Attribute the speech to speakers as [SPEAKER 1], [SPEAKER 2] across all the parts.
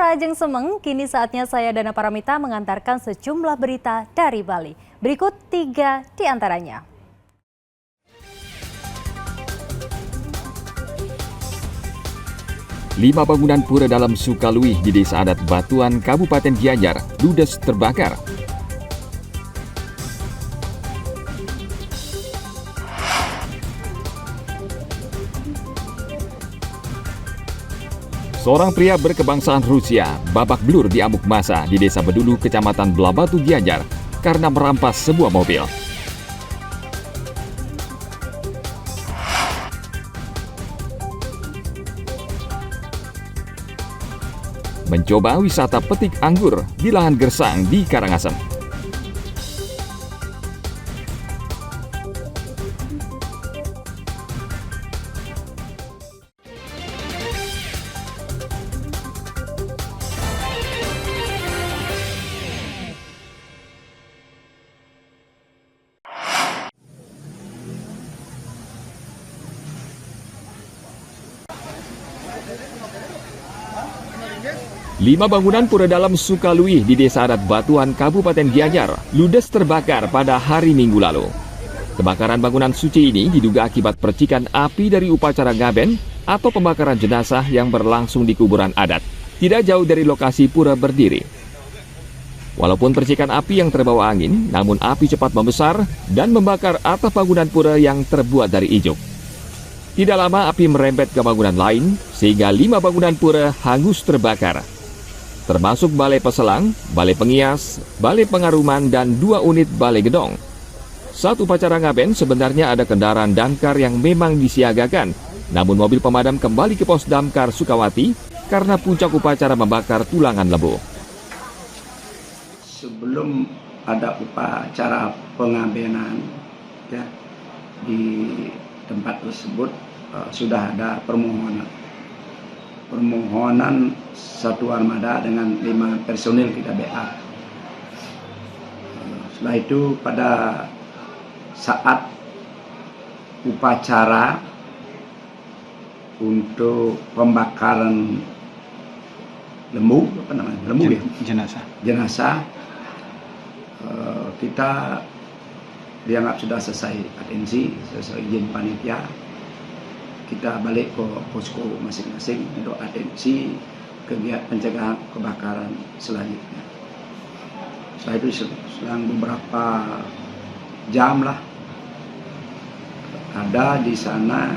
[SPEAKER 1] Ajeng Semeng, kini saatnya saya Dana Paramita mengantarkan sejumlah berita dari Bali. Berikut 3 di antaranya.
[SPEAKER 2] Lima bangunan pura dalam Sukaluih di Desa Adat Batuan, Kabupaten Gianyar, ludes terbakar. Seorang pria berkebangsaan Rusia babak belur di amuk massa di Desa Bedulu, Kecamatan Blabatu, Gianyar karena merampas sebuah mobil. Mencoba wisata petik anggur di lahan gersang di Karangasem. Lima bangunan pura dalam Sukaluih di Desa Adat Batuan, Kabupaten Gianyar, ludes terbakar pada hari Minggu lalu. Kebakaran bangunan suci ini diduga akibat percikan api dari upacara ngaben atau pembakaran jenazah yang berlangsung di kuburan adat, tidak jauh dari lokasi pura berdiri. Walaupun percikan api yang terbawa angin, namun api cepat membesar dan membakar atap bangunan pura yang terbuat dari ijuk. Tidak lama api merembet ke bangunan lain, sehingga 5 bangunan pura hangus terbakar, termasuk Balai Peselang, Balai Pengias, Balai Pengaruman, dan 2 unit Balai Gedong. Saat upacara ngaben sebenarnya ada kendaraan damkar yang memang disiagakan, namun mobil pemadam kembali ke pos damkar Sukawati karena puncak upacara membakar tulangan lembu.
[SPEAKER 3] Sebelum ada upacara pengabenan ya, di tempat tersebut sudah ada permohonan satu armada dengan 5 personil kita BA. Setelah itu pada saat upacara untuk pembakaran lembu, apa namanya? Lembu ya? Jenazah. Kita dianggap sudah selesai atensi, selesai izin panitia. Kita balik ke posko masing-masing untuk atensi kegiatan pencegahan kebakaran selanjutnya. Setelah itu selang beberapa jam lah, ada di sana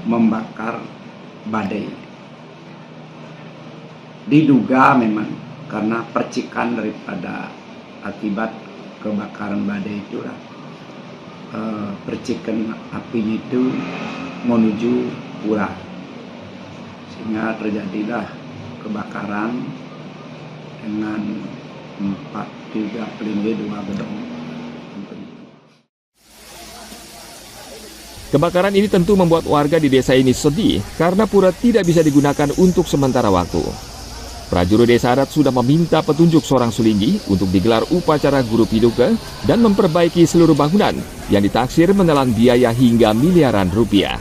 [SPEAKER 3] membakar badai. Diduga memang karena percikan daripada akibat kebakaran badai itulah, percikan apinya itu menuju pura, sehingga terjadilah kebakaran dengan 3 pelindung 2 gedong.
[SPEAKER 2] Kebakaran ini tentu membuat warga di desa ini sedih karena pura tidak bisa digunakan untuk sementara waktu. Prajurit desa adat sudah meminta petunjuk seorang sulinggi untuk digelar upacara guru piduka dan memperbaiki seluruh bangunan yang ditaksir menelan biaya hingga miliaran rupiah.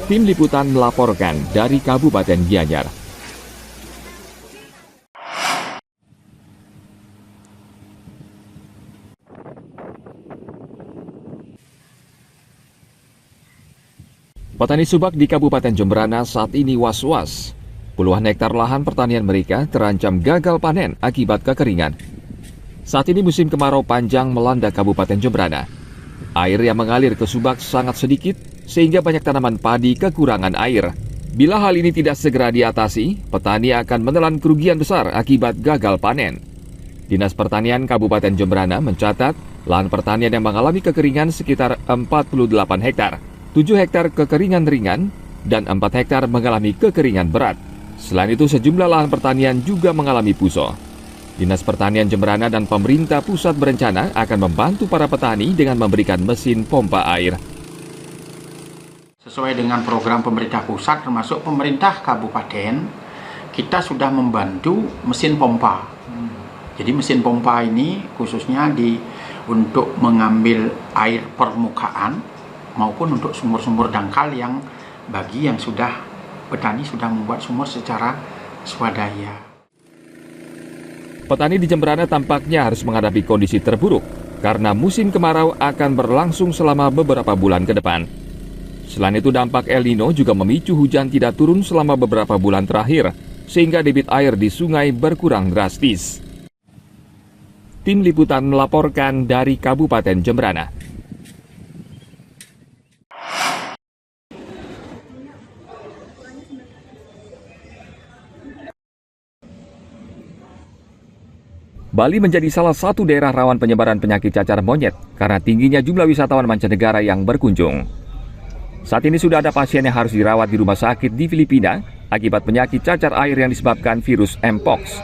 [SPEAKER 2] Tim Liputan melaporkan dari Kabupaten Gianyar. Petani subak di Kabupaten Jemberana saat ini was-was. Puluhan hektar lahan pertanian mereka terancam gagal panen akibat kekeringan. Saat ini musim kemarau panjang melanda Kabupaten Jemberana. Air yang mengalir ke subak sangat sedikit sehingga banyak tanaman padi kekurangan air. Bila hal ini tidak segera diatasi, petani akan menelan kerugian besar akibat gagal panen. Dinas Pertanian Kabupaten Jemberana mencatat lahan pertanian yang mengalami kekeringan sekitar 48 hektar, 7 hektar kekeringan ringan, dan 4 hektar mengalami kekeringan berat. Selain itu, sejumlah lahan pertanian juga mengalami puso. Dinas Pertanian Jemberana dan pemerintah pusat berencana akan membantu para petani dengan memberikan mesin pompa air.
[SPEAKER 4] Sesuai dengan program pemerintah pusat termasuk pemerintah kabupaten, kita sudah membantu mesin pompa. Jadi mesin pompa ini khususnya untuk mengambil air permukaan maupun untuk sumur-sumur dangkal yang bagi yang sudah petani sudah membuat sumur secara swadaya.
[SPEAKER 2] Petani di Jemberana tampaknya harus menghadapi kondisi terburuk karena musim kemarau akan berlangsung selama beberapa bulan ke depan. Selain itu, dampak El Nino juga memicu hujan tidak turun selama beberapa bulan terakhir, sehingga debit air di sungai berkurang drastis. Tim Liputan melaporkan dari Kabupaten Jemberana. Bali menjadi salah satu daerah rawan penyebaran penyakit cacar monyet karena tingginya jumlah wisatawan mancanegara yang berkunjung. Saat ini sudah ada pasien yang harus dirawat di rumah sakit di Filipina akibat penyakit cacar air yang disebabkan virus Mpox.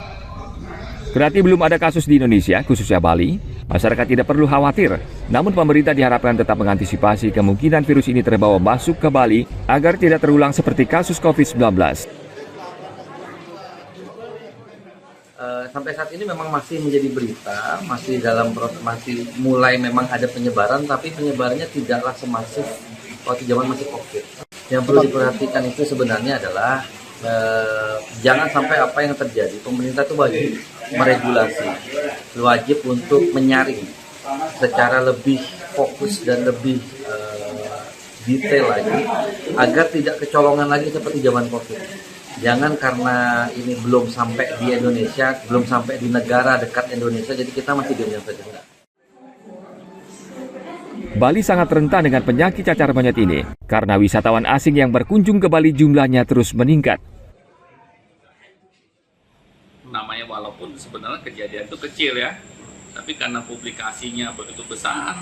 [SPEAKER 2] Kendati belum ada kasus di Indonesia, khususnya Bali, masyarakat tidak perlu khawatir. Namun pemerintah diharapkan tetap mengantisipasi kemungkinan virus ini terbawa masuk ke Bali agar tidak terulang seperti kasus COVID-19.
[SPEAKER 5] Sampai saat ini memang masih menjadi berita, masih dalam proses, masih mulai memang ada penyebaran, tapi penyebarannya tidaklah semasif waktu zaman masih COVID. Yang perlu diperhatikan itu sebenarnya adalah jangan sampai apa yang terjadi. Pemerintah itu wajib meregulasi, wajib untuk menyaring secara lebih fokus dan lebih detail lagi, agar tidak kecolongan lagi seperti zaman COVID. Jangan karena ini belum sampai di Indonesia, belum sampai di negara dekat Indonesia, jadi kita masih diam saja.
[SPEAKER 2] Bali sangat rentan dengan penyakit cacar monyet ini karena wisatawan asing yang berkunjung ke Bali jumlahnya terus meningkat.
[SPEAKER 6] Namanya walaupun sebenarnya kejadian itu kecil ya, tapi karena publikasinya begitu besar,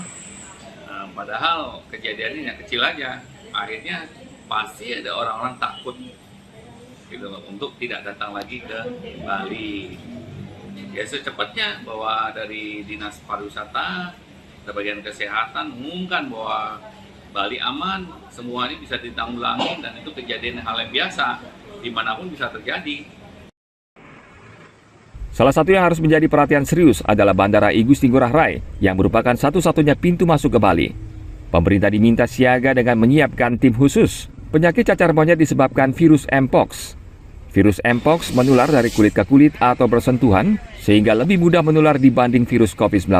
[SPEAKER 6] padahal kejadiannya yang kecil aja, akhirnya pasti ada orang-orang takut gitu loh, untuk tidak datang lagi ke Bali. Ya secepatnya bahwa dari Dinas Pariwisata, dari bagian kesehatan mengumumkan bahwa Bali aman, semua ini bisa ditanggulangi dan itu kejadian hal yang biasa, dimanapun bisa terjadi.
[SPEAKER 2] Salah satu yang harus menjadi perhatian serius adalah Bandara I Gusti Ngurah Rai yang merupakan satu-satunya pintu masuk ke Bali. Pemerintah diminta siaga dengan menyiapkan tim khusus. Penyakit cacar monyet disebabkan virus Mpox. Virus Mpox menular dari kulit ke kulit atau bersentuhan sehingga lebih mudah menular dibanding virus COVID-19.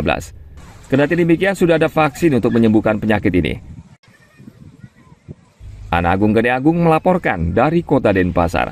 [SPEAKER 2] Kendati demikian, sudah ada vaksin untuk menyembuhkan penyakit ini. Ana Agung Gede Agung melaporkan dari Kota Denpasar.